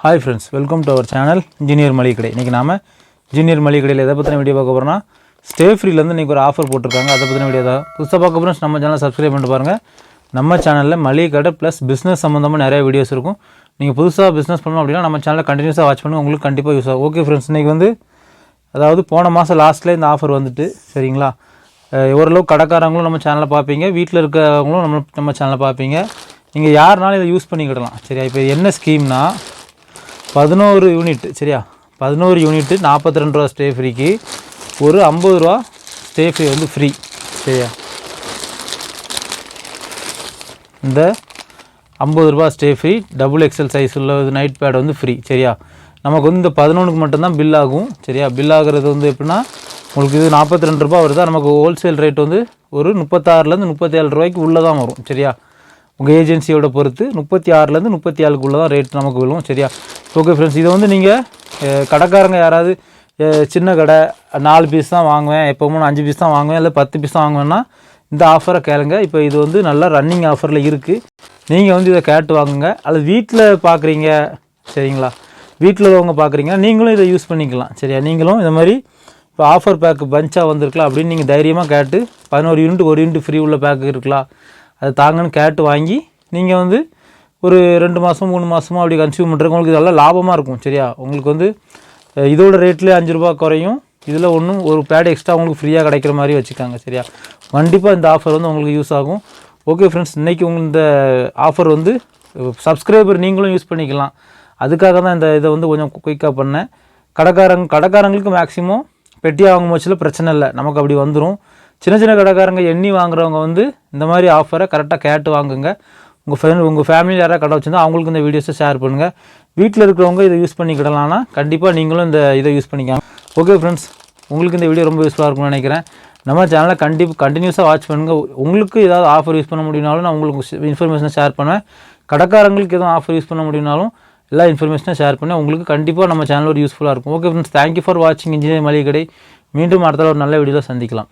Hi friends, welcome to our channel Engineer மளிகை கடை. இன்னைக்கு நாம Engineer மளிகை கடையில எதை பத்தின வீடியோ பார்க்க போறோம்னா ஸ்டே ஃப்ரீல இருந்து இன்னைக்கு ஒரு ஆஃபர் போட்டுருக்காங்க. அத பத்தின வீடியோ தான். புதுசா பார்க்க போறோம் நம்ம சேனலை Subscribe பண்ணிட்டு பாருங்க. நம்ம சேனல்ல மளிகை கடை ப்ளஸ் பிசினஸ் சம்பந்தமா நிறைய வீடியோஸ் இருக்கும். நீங்க புதுசா பிசினஸ் பண்ணனும் அப்படினா நம்ம சேனலை கண்டினியூஸா வாட்ச் பண்ணுங்க. உங்களுக்கு கண்டிப்பா யூஸ் ஆகும். ஓகே फ्रेंड्स, இன்னைக்கு வந்து அதாவது போன மாசம் லாஸ்ட்ல இந்த ஆஃபர் வந்துட்டு சரிங்களா? ஓரளவு கடைக்காரங்களும் நம்ம சேனலை பாப்பீங்க. வீட்ல இருக்கவங்களும் நம்ம சேனலை பாப்பீங்க. நீங்க யாரனாலும் இத யூஸ் பண்ணிக்கிடலாம். சரியா? இப்போ என்ன ஸ்கீம்னா 11 யூனிட் சரியா? 11 யூனிட் 42 ரூபாய் ஸ்டே ஃப்ரீக்கு ஒரு 50 ரூபாய் ஸ்டே ஃப்ரீ வந்து ஃப்ரீ சரியா? இந்த 50 ரூபாய் stay free double XL size உள்ள நைட் பேட் வந்து ஃப்ரீ சரியா? நமக்கு வந்து இந்த 11க்கு மட்டும் தான் பில் ஆகும் சரியா? பில் ஆகிறது வந்து எப்படின்னா உங்களுக்கு இது 42 ரூபாய் வருதா, நமக்கு ஹோல்சேல் ரேட் வந்து ஒரு 36 ல இருந்து 37 ரூபாய்க்கு உள்ள தான் வரும் சரியா? உங்க ஏஜென்சியோட பொறுத்து 36 ல இருந்து 37 குள்ள தான் ரேட் நமக்கு விழும் சரியா? ஓகே फ्रेंड्स, இது வந்து நீங்க கடைக்காரங்க யாராவது சின்ன கடை 4 பீஸ் தான் வாங்குவேன், எப்பவும் 5 பீஸ் தான் வாங்குவேன், இல்ல 10 பீஸ் தான் வாங்குவேன்னா இந்த ஆஃபரை கேளுங்க. இப்போ இது வந்து நல்ல ரன்னிங் ஆஃபர்ல இருக்கு. நீங்க வந்து இத கேட்டு வாங்குங்க. அல்லது வீட்ல பாக்குறீங்க சரிங்களா? வீட்ல உள்ளவங்க பாக்குறீங்க, நீங்களும் இத யூஸ் பண்ணிக்கலாம் சரியா? நீங்களும் இந்த மாதிரி இப்போ ஆஃபர் பேக் பஞ்சா வந்திருக்கலாம் அப்படின்னு நீங்க தைரியமா கேட்டு 11 யூனிட் 1 யூனிட் ஃப்ரீ உள்ள பேக் இருக்கலாம், அது தாங்கன்னு கேட்டு வாங்கி நீங்க வந்து ஒரு 2 மாசம் 3 மாசமா அப்படி கன்சியூம் பண்றதுக்கு உங்களுக்கு இதெல்லாம் லாபமா இருக்கும் சரியா? உங்களுக்கு வந்து இதோட ரேட்ல 5 ரூபாய் குறையும். இதுல ஒரு பேட் எக்ஸ்ட்ரா உங்களுக்கு ஃப்ரீயா கிடைக்கிற மாதிரி வச்சுக்காங்க சரியா? கண்டிப்பா இந்த ஆஃபர் வந்து உங்களுக்கு யூஸ் ஆகும். ஓகே फ्रेंड्स, இன்னைக்கு இந்த ஆஃபர் வந்து சப்ஸ்கிரைபர் நீங்களும் யூஸ் பண்ணிக்கலாம். அதுக்காக தான் இந்த இத வந்து கொஞ்சம் குயிக்கா பண்ணேன். கடைக்காரங்களுக்கு மேக்ஸिमम பெட்டியா வாங்கும் பட்சத்துல பிரச்சனை இல்ல, நமக்கு அப்படி வந்துரும். சின்ன சின்ன கடைக்காரங்க எண்ணி வாங்குறவங்க வந்து இந்த மாதிரி ஆஃபரை கரெக்ட்டா கேட்டு வாங்குங்க. உங்க ஃபேமிலில யாரா கடை வச்சிருந்தா அவங்களுக்கு இந்த வீடியோஸை ஷேர் பண்ணுங்க. வீட்ல இருக்கிறவங்க இத யூஸ் பண்ணிக்கிடலாம்னா கண்டிப்பா நீங்களும் இத யூஸ் பண்ணிக்கலாம். ஓகே फ्रेंड्स, உங்களுக்கு இந்த வீடியோ ரொம்ப யூஸ்ஃபுல்லா இருக்கும்னு நினைக்கிறேன். நம்ம சேனலை கண்டினியூஸா வாட்ச் பண்ணுங்க. உங்களுக்கு ஏதாவது ஆஃபர் யூஸ் பண்ண முடியும்னாலும் நான் உங்களுக்கு இன்ஃபர்மேஷனை ஷேர் பண்ணுவேன். கடைக்காரங்களுக்கு ஏதாவது ஆஃபர் யூஸ் பண்ண முடியும்னாலும் எல்லா இன்ஃபர்மேஷனை ஷேர் பண்ணேன். உங்களுக்கு கண்டிப்பா நம்ம சேனல் ஒரு யூஸ்ஃபுல்லா இருக்கும். Okay friends, thank you for வாட்சிங் இன்ஜினியர் மளிகை கடை. மீண்டும் அடுத்த ஒரு நல்ல வீடியோல சந்திக்கலாம்.